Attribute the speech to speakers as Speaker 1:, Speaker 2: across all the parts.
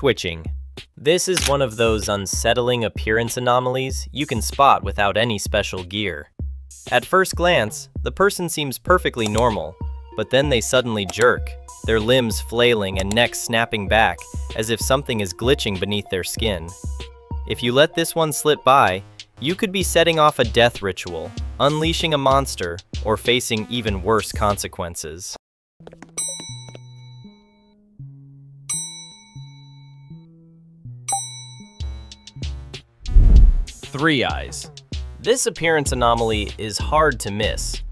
Speaker 1: Twitching. This is one of those unsettling appearance anomalies you can spot without any special gear. At first glance, the person seems perfectly normal, but then they suddenly jerk, their limbs flailing and necks snapping back as if something is glitching beneath their skin. If you let this one slip by, you could be setting off a death ritual, unleashing a monster, or facing even worse consequences. Three eyes. This appearance anomaly is hard to miss.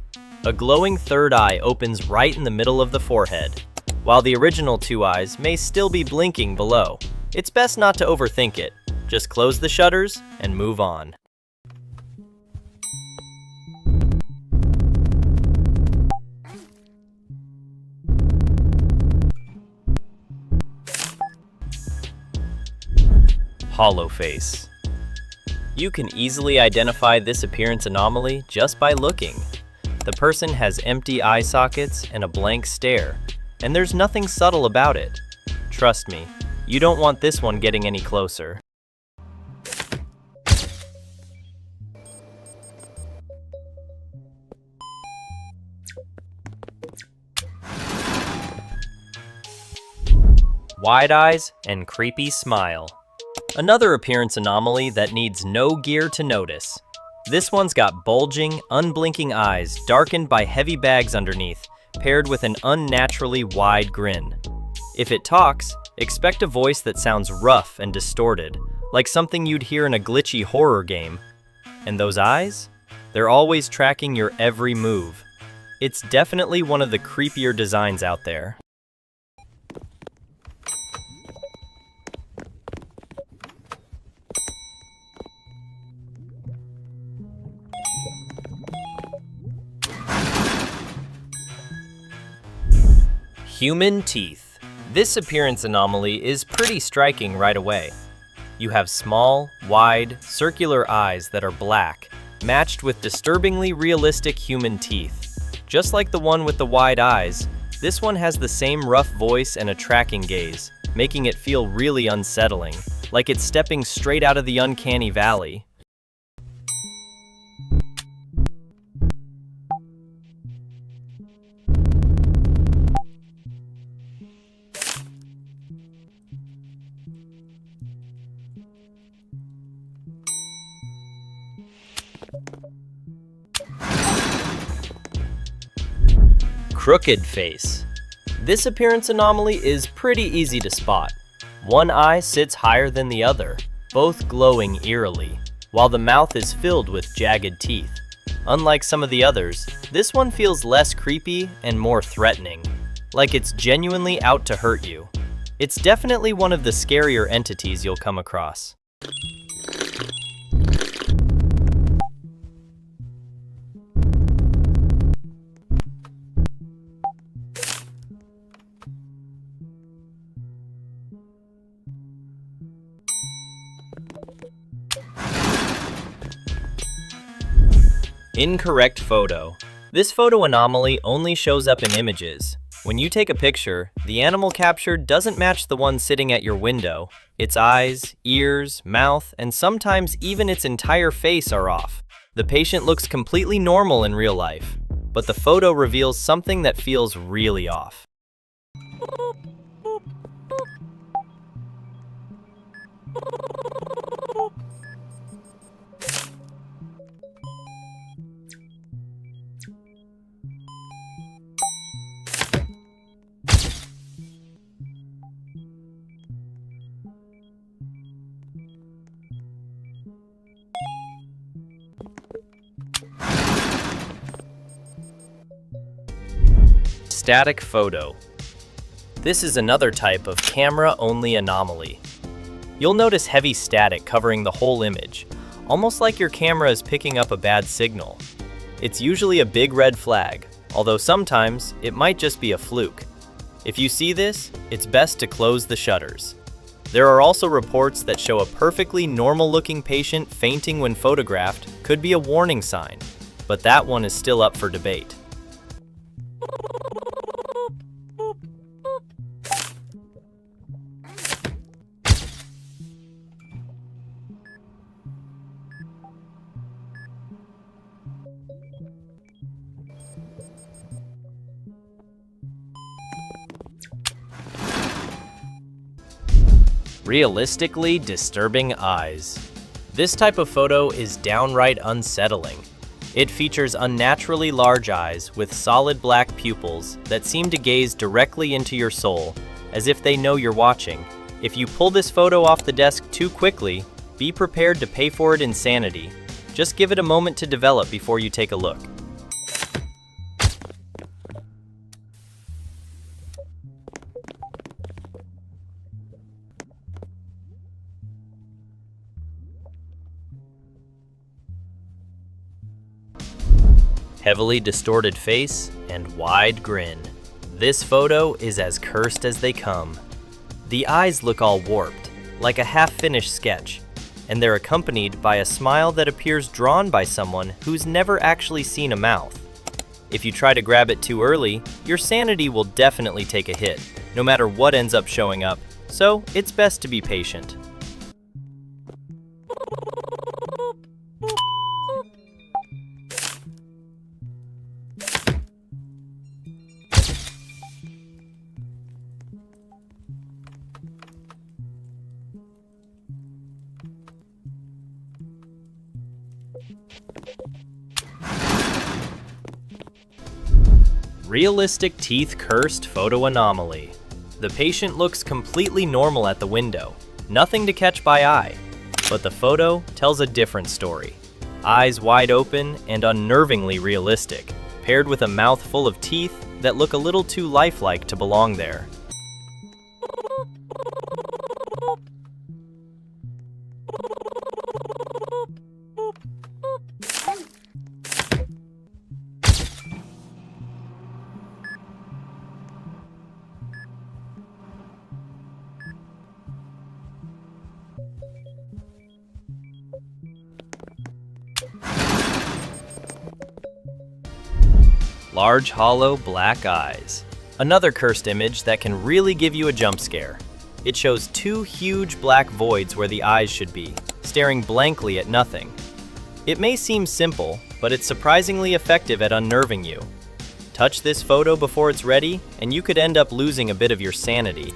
Speaker 1: A glowing third eye opens right in the middle of the forehead, while the original two eyes may still be blinking below. It's best not to overthink it. Just close the shutters and move on. Hollow face. You can easily identify this appearance anomaly just by looking. The person has empty eye sockets and a blank stare, and there's nothing subtle about it. Trust me, you don't want this one getting any closer. Wide eyes and creepy smile. Another appearance anomaly that needs no gear to notice. This one's got bulging, unblinking eyes darkened by heavy bags underneath, paired with an unnaturally wide grin. If it talks, expect a voice that sounds rough and distorted, like something you'd hear in a glitchy horror game. And those eyes? They're always tracking your every move. It's definitely one of the creepier designs out there. Human teeth. This appearance anomaly is pretty striking right away. You have small, wide, circular eyes that are black, matched with disturbingly realistic human teeth. Just like the one with the wide eyes, this one has the same rough voice and a tracking gaze, making it feel really unsettling, like it's stepping straight out of the uncanny valley. Crooked face. This appearance anomaly is pretty easy to spot. One eye sits higher than the other, both glowing eerily, while the mouth is filled with jagged teeth. Unlike some of the others, this one feels less creepy and more threatening, like it's genuinely out to hurt you. It's definitely one of the scarier entities you'll come across. Incorrect photo. This photo anomaly only shows up in images. When you take a picture, the animal captured doesn't match the one sitting at your window. Its eyes, ears, mouth, and sometimes even its entire face are off. The patient looks completely normal in real life, but the photo reveals something that feels really off. Static photo. This is another type of camera-only anomaly. You'll notice heavy static covering the whole image, almost like your camera is picking up a bad signal. It's usually a big red flag, although sometimes it might just be a fluke. If you see this, it's best to close the shutters. There are also reports that show a perfectly normal-looking patient fainting when photographed could be a warning sign, but that one is still up for debate. Realistically disturbing eyes. This type of photo is downright unsettling. It features unnaturally large eyes with solid black pupils that seem to gaze directly into your soul, as if they know you're watching. If you pull this photo off the desk too quickly, be prepared to pay for it in sanity. Just give it a moment to develop before you take a look. Heavily distorted face and wide grin. This photo is as cursed as they come. The eyes look all warped, like a half-finished sketch, and they're accompanied by a smile that appears drawn by someone who's never actually seen a mouth. If you try to grab it too early, your sanity will definitely take a hit, no matter what ends up showing up, so it's best to be patient. Realistic teeth cursed photo anomaly. The patient looks completely normal at the window, nothing to catch by eye, but the photo tells a different story. Eyes wide open and unnervingly realistic, paired with a mouth full of teeth that look a little too lifelike to belong there. Large, hollow, black eyes. Another cursed image that can really give you a jump scare. It shows two huge black voids where the eyes should be, staring blankly at nothing. It may seem simple, but it's surprisingly effective at unnerving you. Touch this photo before it's ready, and you could end up losing a bit of your sanity.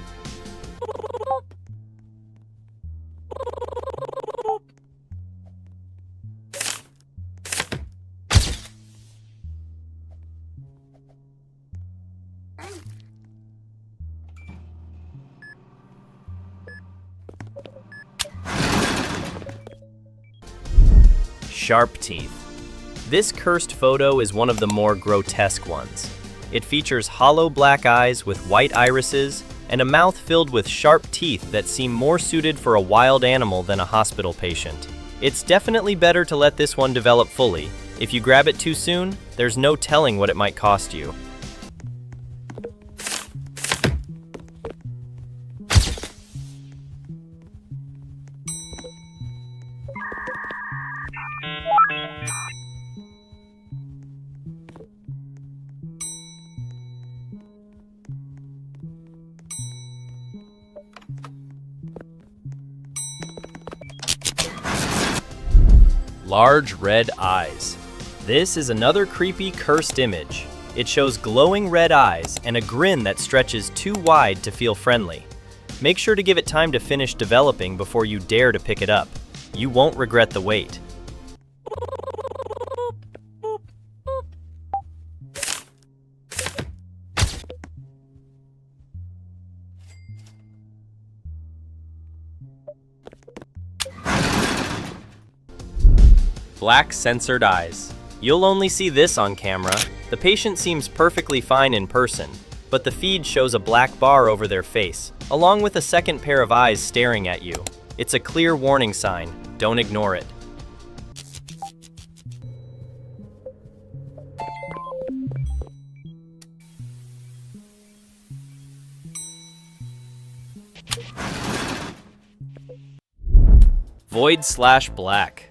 Speaker 1: Sharp teeth. This cursed photo is one of the more grotesque ones. It features hollow black eyes with white irises and a mouth filled with sharp teeth that seem more suited for a wild animal than a hospital patient. It's definitely better to let this one develop fully. If you grab it too soon, there's no telling what it might cost you. Large red eyes. This is another creepy, cursed image. It shows glowing red eyes and a grin that stretches too wide to feel friendly. Make sure to give it time to finish developing before you dare to pick it up. You won't regret the wait. Black censored eyes. You'll only see this on camera. The patient seems perfectly fine in person, but the feed shows a black bar over their face, along with a second pair of eyes staring at you. It's a clear warning sign. Don't ignore it. Void/black.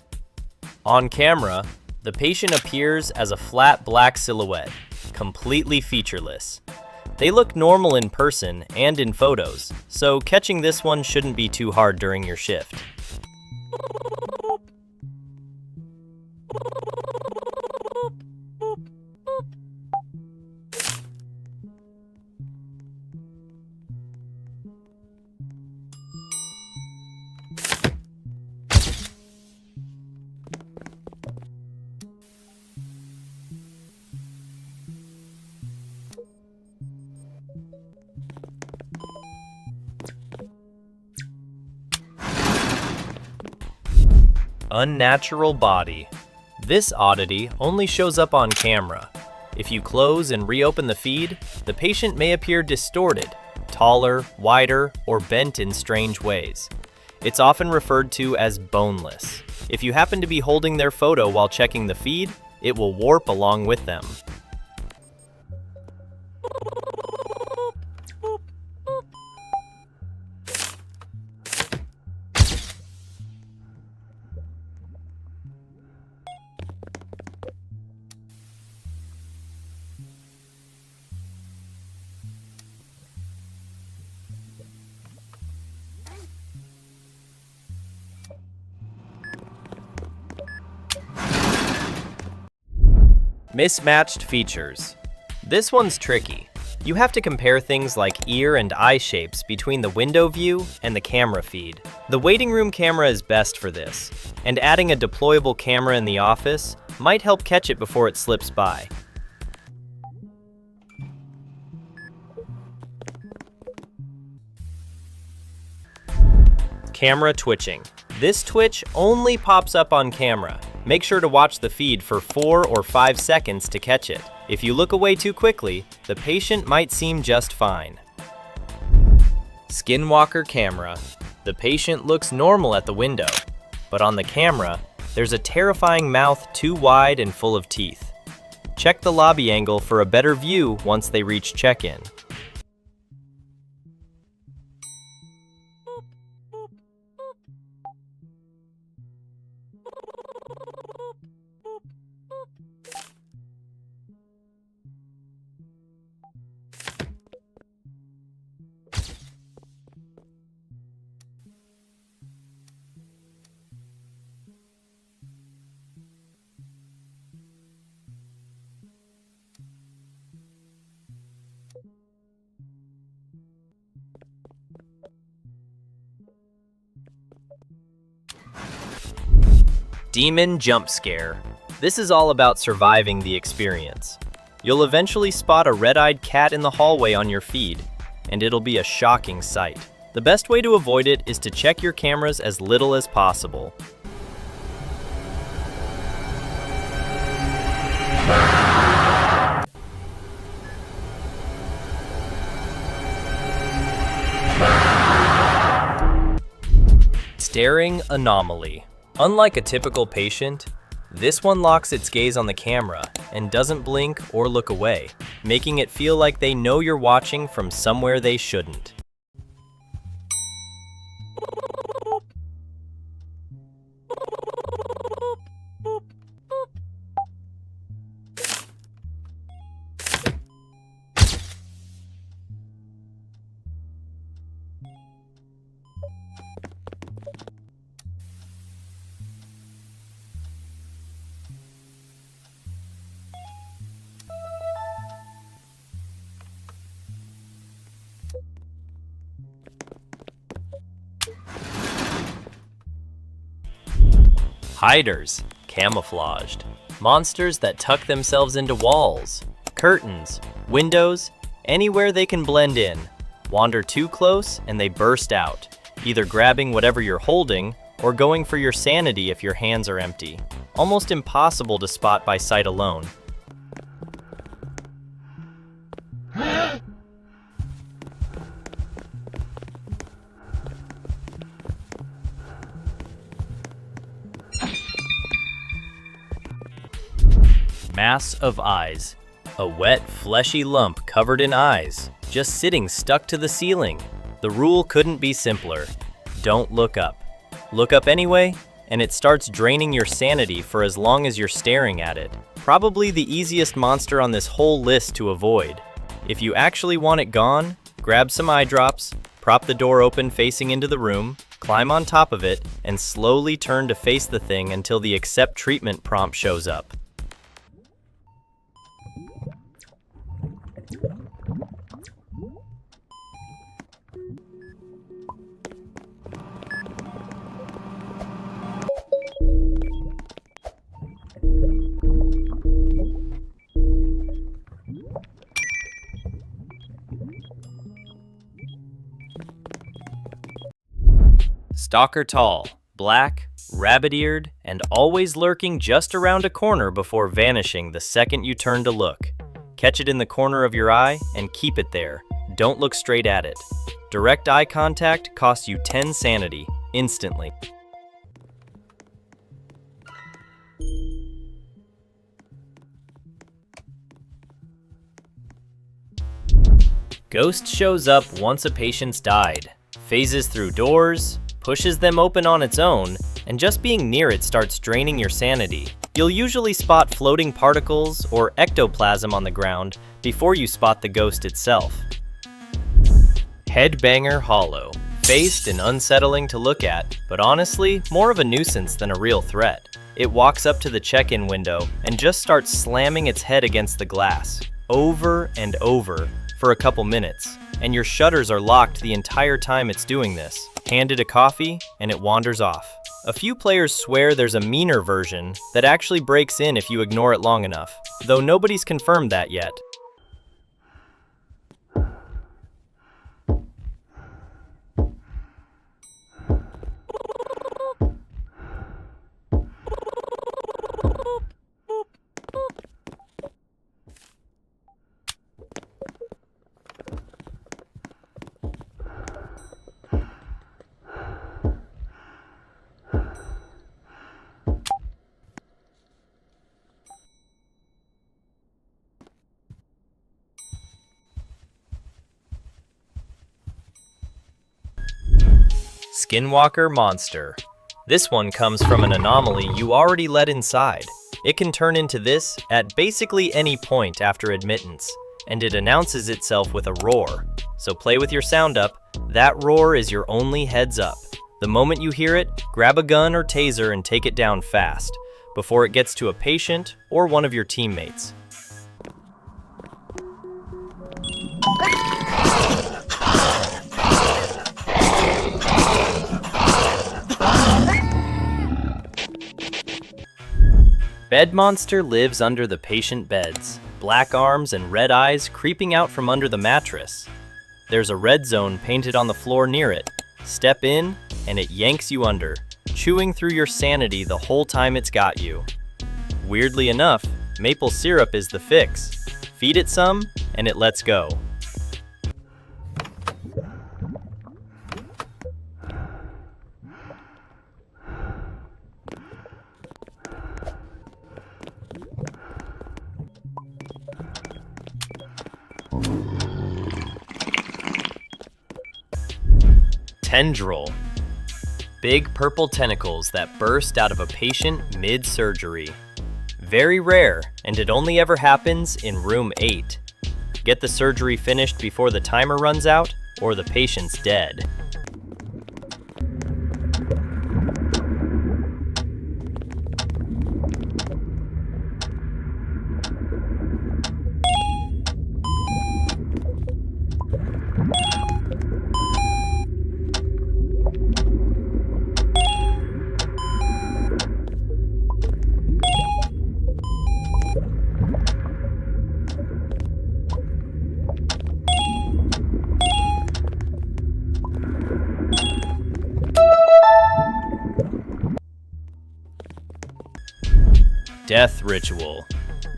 Speaker 1: On camera, the patient appears as a flat black silhouette, completely featureless. They look normal in person and in photos, so catching this one shouldn't be too hard during your shift. Unnatural body. This oddity only shows up on camera. If you close and reopen the feed, the patient may appear distorted, taller, wider, or bent in strange ways. It's often referred to as boneless. If you happen to be holding their photo while checking the feed, it will warp along with them. Mismatched features. This one's tricky. You have to compare things like ear and eye shapes between the window view and the camera feed. The waiting room camera is best for this, and adding a deployable camera in the office might help catch it before it slips by. Camera twitching. This twitch only pops up on camera. Make sure to watch the feed for 4 or 5 seconds to catch it. If you look away too quickly, the patient might seem just fine. Skinwalker camera. The patient looks normal at the window, but on the camera, there's a terrifying mouth too wide and full of teeth. Check the lobby angle for a better view once they reach check-in. Demon jump scare. This is all about surviving the experience. You'll eventually spot a red-eyed cat in the hallway on your feed, and it'll be a shocking sight. The best way to avoid it is to check your cameras as little as possible. Staring anomaly. Unlike a typical patient, this one locks its gaze on the camera and doesn't blink or look away, making it feel like they know you're watching from somewhere they shouldn't. Hiders, camouflaged. Monsters that tuck themselves into walls, curtains, windows, anywhere they can blend in. Wander too close and they burst out, either grabbing whatever you're holding or going for your sanity if your hands are empty. Almost impossible to spot by sight alone. Mass of eyes. A wet, fleshy lump covered in eyes, just sitting stuck to the ceiling. The rule couldn't be simpler. Don't look up. Look up anyway, and it starts draining your sanity for as long as you're staring at it. Probably the easiest monster on this whole list to avoid. If you actually want it gone, grab some eye drops, prop the door open facing into the room, climb on top of it, and slowly turn to face the thing until the accept treatment prompt shows up. Stalker tall, black, rabbit-eared, and always lurking just around a corner before vanishing the second you turn to look. Catch it in the corner of your eye and keep it there. Don't look straight at it. Direct eye contact costs you 10 sanity, instantly. Ghost shows up once a patient's died, phases through doors, pushes them open on its own, and just being near it starts draining your sanity. You'll usually spot floating particles or ectoplasm on the ground before you spot the ghost itself. Headbanger Hollow. Faced and unsettling to look at, but honestly, more of a nuisance than a real threat. It walks up to the check-in window and just starts slamming its head against the glass, over and over, for a couple minutes, and your shutters are locked the entire time it's doing this. Hand it a coffee, and it wanders off. A few players swear there's a meaner version that actually breaks in if you ignore it long enough, though nobody's confirmed that yet. Skinwalker Monster. This one comes from an anomaly you already let inside. It can turn into this at basically any point after admittance, and it announces itself with a roar. So play with your sound up. That roar is your only heads up. The moment you hear it, grab a gun or taser and take it down fast, before it gets to a patient or one of your teammates. Bed monster lives under the patient beds, black arms and red eyes creeping out from under the mattress. There's a red zone painted on the floor near it. Step in, and it yanks you under, chewing through your sanity the whole time it's got you. Weirdly enough, maple syrup is the fix. Feed it some, and it lets go. Tendril. Big purple tentacles that burst out of a patient mid-surgery. Very rare, and it only ever happens in room 8. Get the surgery finished before the timer runs out, or the patient's dead. Death Ritual.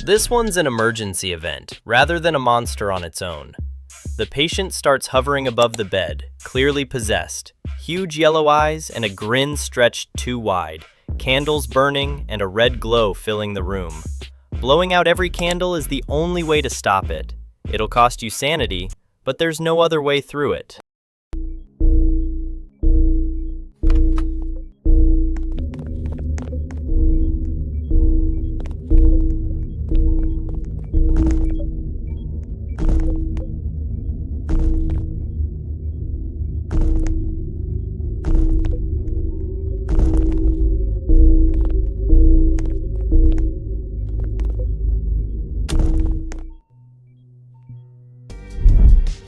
Speaker 1: This one's an emergency event, rather than a monster on its own. The patient starts hovering above the bed, clearly possessed. Huge yellow eyes and a grin stretched too wide, candles burning and a red glow filling the room. Blowing out every candle is the only way to stop it. It'll cost you sanity, but there's no other way through it.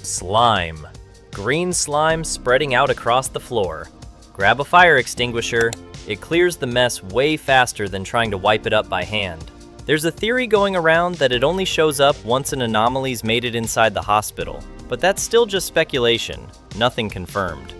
Speaker 1: Slime. Green slime spreading out across the floor. Grab a fire extinguisher. It clears the mess way faster than trying to wipe it up by hand. There's a theory going around that it only shows up once an anomaly's made it inside the hospital, but that's still just speculation, nothing confirmed.